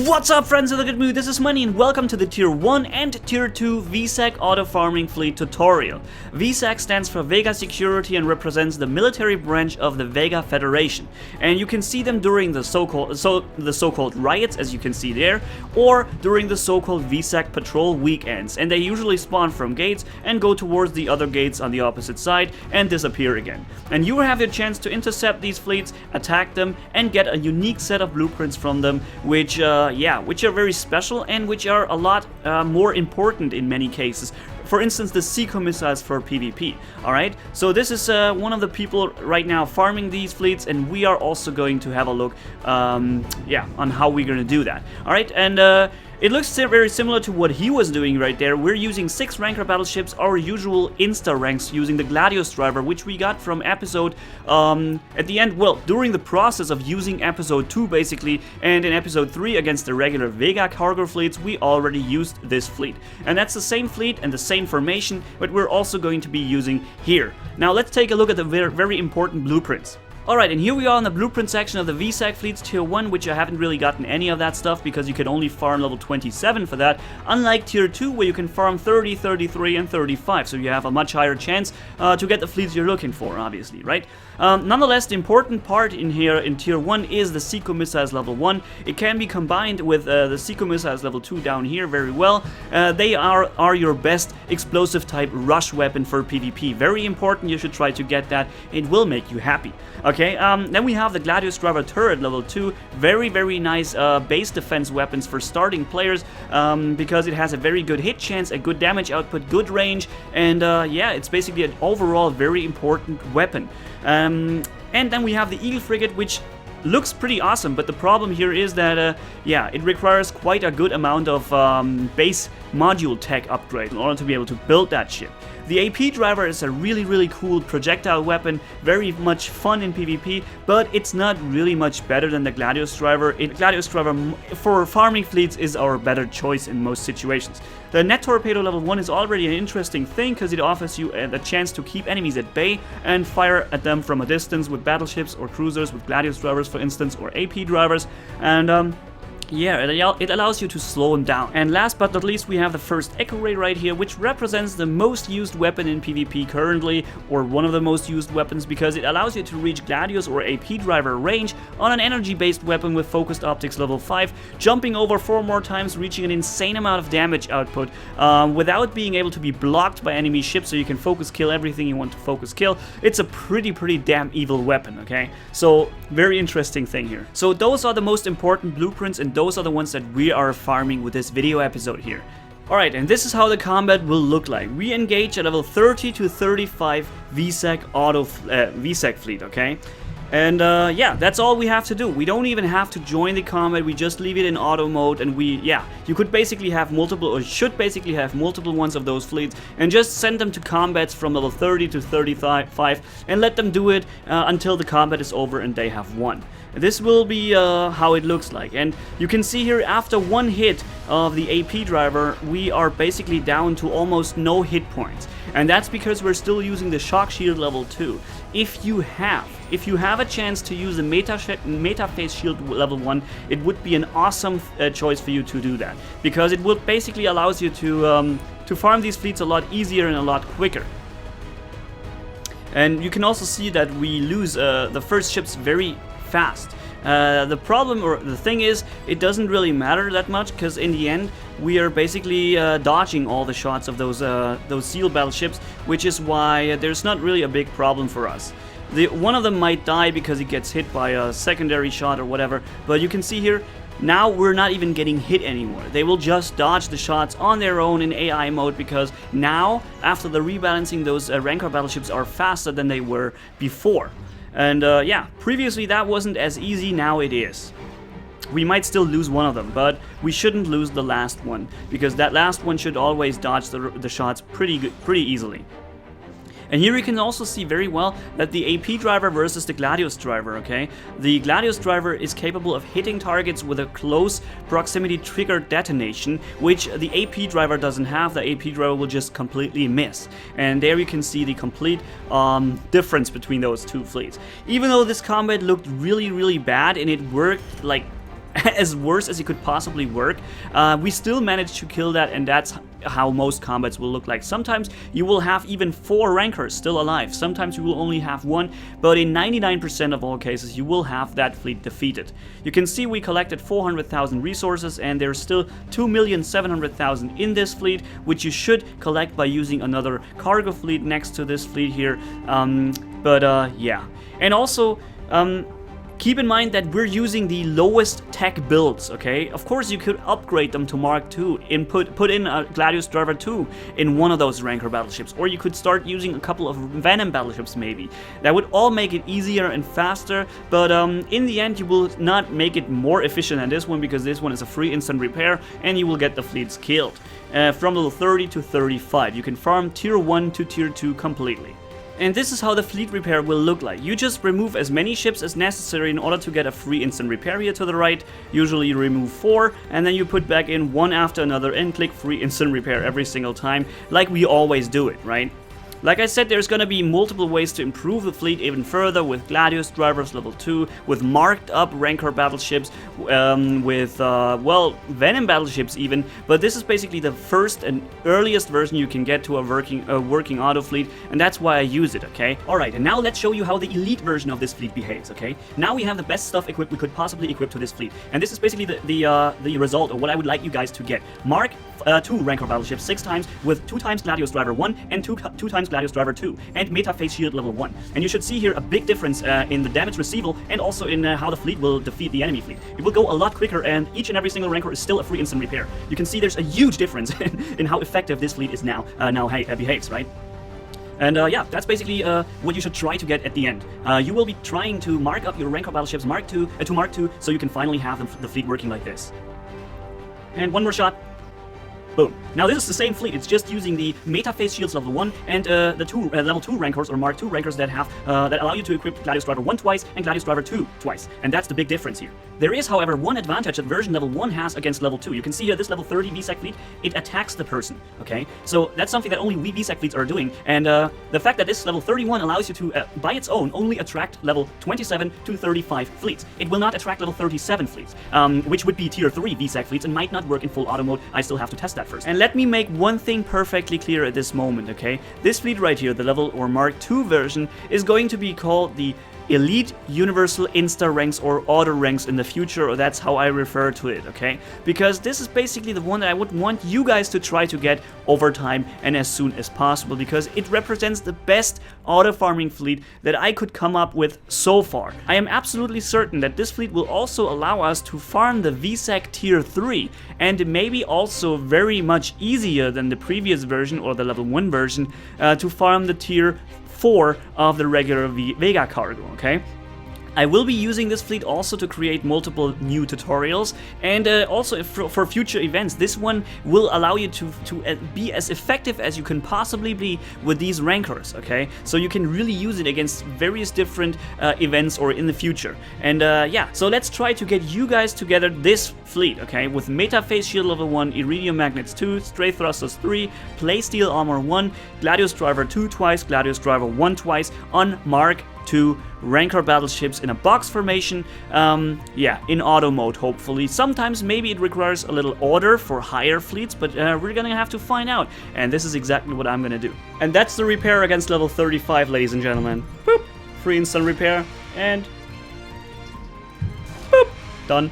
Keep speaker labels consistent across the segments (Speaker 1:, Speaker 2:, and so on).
Speaker 1: What's up, friends of the good mood? This is Manni and welcome to the Tier 1 and Tier 2 Vsec auto farming fleet tutorial. Vsec stands for Vega Security and represents the military branch of the Vega Federation. And you can see them during the so-called riots, as you can see there, or during the so-called Vsec patrol weekends. And they usually spawn from gates and go towards the other gates on the opposite side and disappear again. And you have your chance to intercept these fleets, attack them, and get a unique set of blueprints from them, which are very special and which are a lot more important in many cases. For instance, the Seco missiles for PvP. Alright, so this is one of the people right now farming these fleets, and we are also going to have a look on how we're going to do that. Alright, and it looks very similar to what he was doing right there. We're using 6 Rancor Battleships, our usual insta-ranks, using the Gladius Driver, which we got from episode, at the end, well, during the process of using episode 2 basically, and in episode 3 against the regular Vega cargo fleets, we already used this fleet. And that's the same fleet and the same formation, but we're also going to be using here. Now let's take a look at the very important blueprints. Alright, and here we are in the blueprint section of the Vsec fleets Tier 1, which I haven't really gotten any of that stuff because you can only farm level 27 for that, unlike Tier 2 where you can farm 30, 33, and 35, so you have a much higher chance to get the fleets you're looking for, obviously, right? Nonetheless, the important part in here in Tier 1 is the Seco missiles level 1. It can be combined with the Seco missiles level 2 down here very well. They are your best explosive type rush weapon for PvP. Very important, you should try to get that. It will make you happy. Okay, then we have the Gladius Driver turret level 2. Very nice base defense weapons for starting players because it has a very good hit chance, a good damage output, good range, and yeah, it's basically an overall very important weapon. And then we have the Eagle frigate, which looks pretty awesome, but the problem here is that, it requires quite a good amount of base module tech upgrade in order to be able to build that ship. The AP driver is a really cool projectile weapon, very much fun in PvP, but it's not really much better than the Gladius driver. Gladius driver for farming fleets is our better choice in most situations. The net torpedo level 1 is already an interesting thing because it offers you the chance to keep enemies at bay and fire at them from a distance with battleships or cruisers with Gladius drivers, for instance, or AP drivers, and it allows you to slow them down. And last but not least, we have the first Echo Ray right here, which represents the most used weapon in PvP currently, or one of the most used weapons, because it allows you to reach Gladius or AP driver range on an energy-based weapon with focused optics level 5, jumping over 4 more times, reaching an insane amount of damage output without being able to be blocked by enemy ships, so you can focus kill everything you want to focus kill. It's a pretty damn evil weapon, okay? So, very interesting thing here. So those are the most important blueprints, and those are the ones that we are farming with this video episode here. Alright, and this is how the combat will look like. We engage at level 30 to 35 Vsec Vsec fleet, okay? And that's all we have to do. We don't even have to join the combat, we just leave it in auto mode, and you could basically have multiple, or should basically have multiple ones of those fleets, and just send them to combats from level 30 to 35, and let them do it until the combat is over and they have won. This will be how it looks like, and you can see here after one hit of the AP driver, we are basically down to almost no hit points, and that's because we're still using the shock shield level 2. If you have a chance to use the meta phase shield level 1, it would be an awesome choice for you to do that, because it will basically allows you to farm these fleets a lot easier and a lot quicker. And you can also see that we lose the first ships very fast. The problem, or the thing is, it doesn't really matter that much, because in the end we are basically dodging all the shots of those SEAL battleships, which is why there's not really a big problem for us. One of them might die because he gets hit by a secondary shot or whatever, but you can see here, now we're not even getting hit anymore. They will just dodge the shots on their own in AI mode, because now, after the rebalancing, those Rancor battleships are faster than they were before. And previously that wasn't as easy, now it is. We might still lose one of them, but we shouldn't lose the last one, because that last one should always dodge the shots pretty easily. And here you can also see very well that the AP driver versus the Gladius driver, okay? The Gladius driver is capable of hitting targets with a close proximity trigger detonation, which the AP driver doesn't have. The AP driver will just completely miss. And there you can see the complete difference between those two fleets. Even though this combat looked really bad and it worked like as worse as it could possibly work, we still managed to kill that, and that's how most combats will look like. Sometimes you will have even 4 Rancors still alive, sometimes you will only have 1, but in 99% of all cases you will have that fleet defeated. You can see we collected 400,000 resources, and there's still 2,700,000 in this fleet, which you should collect by using another cargo fleet next to this fleet here. Yeah. And also, keep in mind that we're using the lowest tech builds, okay? Of course, you could upgrade them to Mark II and put in a Gladius Driver II in one of those Rancor battleships, or you could start using a couple of Venom battleships maybe. That would all make it easier and faster, but in the end, you will not make it more efficient than this one, because this one is a free instant repair, and you will get the fleets killed. From level 30 to 35, you can farm tier 1 to tier 2 completely. And this is how the fleet repair will look like. You just remove as many ships as necessary in order to get a free instant repair here to the right. Usually you remove 4, and then you put back in one after another and click free instant repair every single time, like we always do it, right? Like I said, there's gonna be multiple ways to improve the fleet even further, with Gladius Drivers level 2, with marked up Rancor battleships, with, well, Venom battleships even, but this is basically the first and earliest version you can get to a working auto fleet, and that's why I use it, okay? Alright, and now let's show you how the elite version of this fleet behaves, okay? Now we have the best stuff equipped we could possibly equip to this fleet, and this is basically the result of what I would like you guys to get. Mark 2 Rancor battleships 6 times, with 2 times Gladius Driver I and 2 times Gladius Driver II, and Meta Phase Shield level 1. And you should see here a big difference in the damage receival, and also in how the fleet will defeat the enemy fleet. It will go a lot quicker, and each and every single Rancor is still a free instant repair. You can see there's a huge difference in how effective this fleet is now behaves, right? And yeah, that's basically what you should try to get at the end. You will be trying to mark up your Rancor battleships to Mark II, so you can finally have the fleet working like this. And one more shot. Boom. Now this is the same fleet, it's just using the Meta Phase Shields level 1 and the level 2 Rancors or Mark II Rancors that have that allow you to equip Gladius Driver I twice and Gladius Driver II twice. And that's the big difference here. There is, however, one advantage that version level 1 has against level 2. You can see here this level 30 Vsec fleet, it attacks the person, okay? So that's something that only we Vsec fleets are doing, and the fact that this level 31 allows you to, by its own, only attract level 27 to 35 fleets. It will not attract level 37 fleets, which would be tier 3 Vsec fleets and might not work in full auto mode. I still have to test that first. And let me make one thing perfectly clear at this moment, okay? This fleet right here, the level or Mark II version, is going to be called the Elite Universal Insta Ranks or Auto Ranks in the future, or that's how I refer to it, okay? Because this is basically the one that I would want you guys to try to get over time and as soon as possible, because it represents the best auto farming fleet that I could come up with so far. I am absolutely certain that this fleet will also allow us to farm the Vsec tier 3, and maybe also very much easier than the previous version or the level 1 version to farm the tier 4 of the regular Vega cargo, okay? I will be using this fleet also to create multiple new tutorials, and also for future events. This one will allow you to be as effective as you can possibly be with these Rancors, okay? So you can really use it against various different events or in the future. And yeah, so let's try to get you guys together this fleet, okay? With Meta Phase Shield level 1, Iridium Magnets II, Strafe Thrusters III, Plasteel Armor I, Gladius Driver II twice, Gladius Driver I twice, on Mark II Rancor battleships in a box formation, yeah, in auto mode hopefully. Sometimes maybe it requires a little order for higher fleets, but we're gonna have to find out, and this is exactly what I'm gonna do. And that's the repair against level 35, ladies and gentlemen. Boop, free instant repair, and boop, done.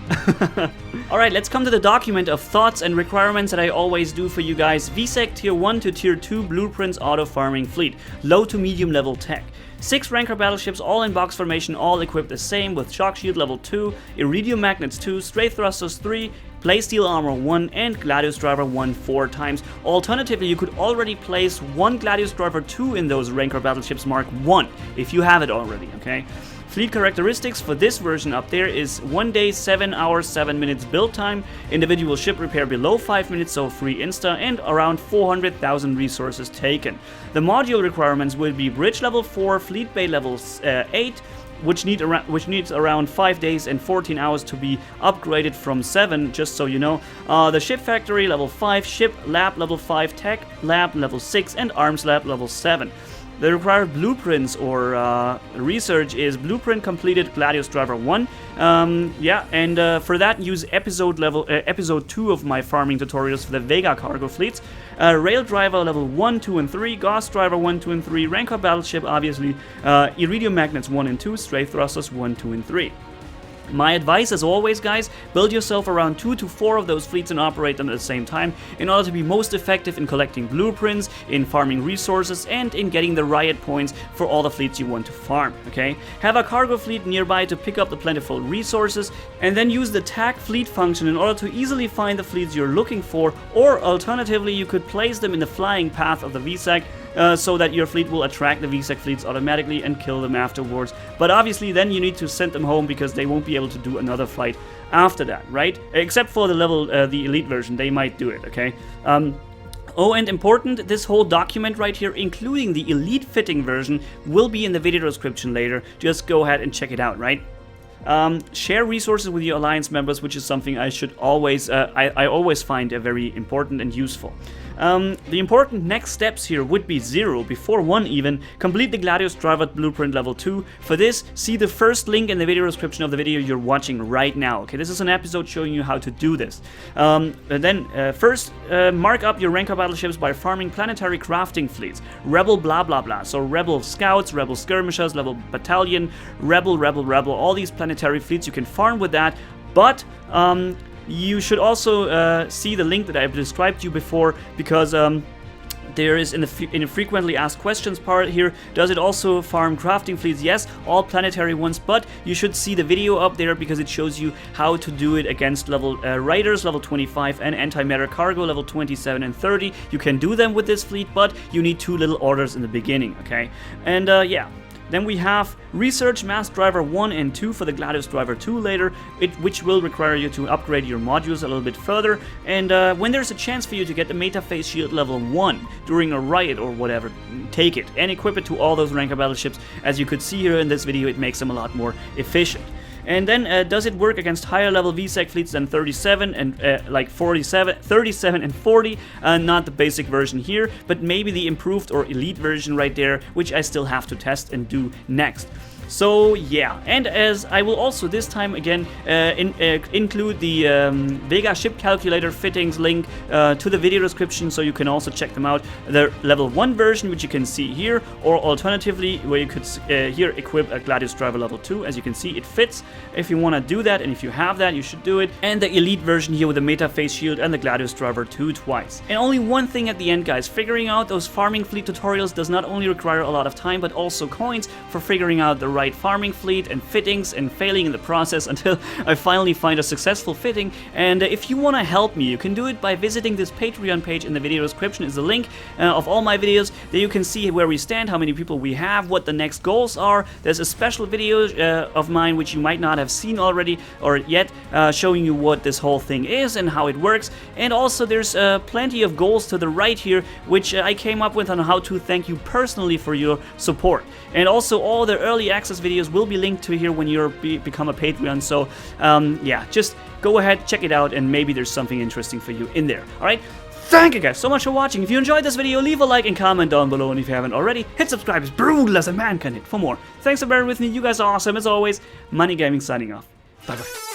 Speaker 1: Alright, let's come to the document of thoughts and requirements that I always do for you guys. Vsec tier 1 to tier 2 blueprints auto farming fleet, low to medium level tech. 6 Rancor battleships, all in box formation, all equipped the same, with Shock Shield level 2, Iridium Magnets II, Strafe Thrusters III, Plasteel Armor I, and Gladius Driver I 4 times. Alternatively, you could already place 1 Gladius Driver II in those Rancor battleships Mark I, if you have it already, okay? Fleet characteristics for this version up there is 1 day, 7 hours, 7 minutes build time, individual ship repair below 5 minutes, so free insta, and around 400,000 resources taken. The module requirements will be bridge level 4, fleet bay level 8, which needs around 5 days and 14 hours to be upgraded from 7, just so you know. The ship factory level 5, ship lab level 5, tech lab level 6, and arms lab level 7. The required blueprints or research is blueprint completed Gladius Driver I. Yeah, and for that use episode 2 of my farming tutorials for the Vega cargo fleets. Rail Driver level 1, 2, and 3, Gauss Driver 1, 2, and 3, Rancor Battleship, obviously, Iridium Magnets 1 and 2, Strafe Thrusters 1, 2, and 3. My advice, as always, guys, build yourself around 2 to 4 of those fleets and operate them at the same time in order to be most effective in collecting blueprints, in farming resources, and in getting the riot points for all the fleets you want to farm, okay? Have a cargo fleet nearby to pick up the plentiful resources, and then use the tag fleet function in order to easily find the fleets you're looking for, or alternatively, you could place them in the flying path of the Vsec, so that your fleet will attract the Vsec fleets automatically and kill them afterwards. But obviously then you need to send them home because they won't be able to do another flight after that, right? Except for the level, the elite version, they might do it, okay? Oh, and important, this whole document right here, including the elite fitting version, will be in the video description later. Just go ahead and check it out, right? Share resources with your alliance members, which is something I should always, I always find very important and useful. The important next steps here would be 0, before 1 even, complete the Gladius Driver blueprint level 2. For this, see the first link in the video description of the video you're watching right now. Okay, this is an episode showing you how to do this. First, mark up your Rancor battleships by farming planetary crafting fleets. Rebel blah blah blah, so Rebel Scouts, Rebel Skirmishers, Rebel Battalion, Rebel, all these planetary fleets you can farm with that, but you should also see the link that I've described to you before, because there is in the frequently asked questions part here, does it also farm crafting fleets? Yes, all planetary ones, but you should see the video up there because it shows you how to do it against level Raiders level 25 and antimatter cargo level 27 and 30. You can do them with this fleet, but you need 2 little orders in the beginning, okay? And yeah. Then we have Research Mass Driver 1 and 2 for the Gladius Driver II later, which will require you to upgrade your modules a little bit further. And when there's a chance for you to get the Meta Phase Shield level 1 during a riot or whatever, take it and equip it to all those Rancor battleships. As you could see here in this video, it makes them a lot more efficient. And then, does it work against higher level Vsec fleets than 37 and like 37 and 40? Not the basic version here, but maybe the improved or elite version right there, which I still have to test and do next. So yeah, and as I will also this time again include the Vega ship calculator fittings link to the video description, so you can also check them out. The level 1 version, which you can see here, or alternatively where you could here equip a Gladius Driver level 2. As you can see, it fits if you want to do that, and if you have that, you should do it. And the elite version here with the Meta Phase Shield and the Gladius Driver 2 twice. And only one thing at the end, guys, figuring out those farming fleet tutorials does not only require a lot of time, but also coins for figuring out the right farming fleet and fittings, and failing in the process until I finally find a successful fitting. And if you want to help me, you can do it by visiting this Patreon page. In the video description is the link of all my videos. There you can see where we stand, how many people we have, what the next goals are. There's a special video of mine which you might not have seen already or yet, showing you what this whole thing is and how it works. And also there's plenty of goals to the right here, which I came up with on how to thank you personally for your support. And also all the early access videos will be linked to here when you become a Patreon. So yeah, just go ahead, check it out, and maybe there's something interesting for you in there. Alright, thank you guys so much for watching. If you enjoyed this video, leave a like and comment down below, and if you haven't already, hit subscribe as brutal as a man can hit for more. Thanks for bearing with me, you guys are awesome as always. Manni-Gaming signing off. Bye bye.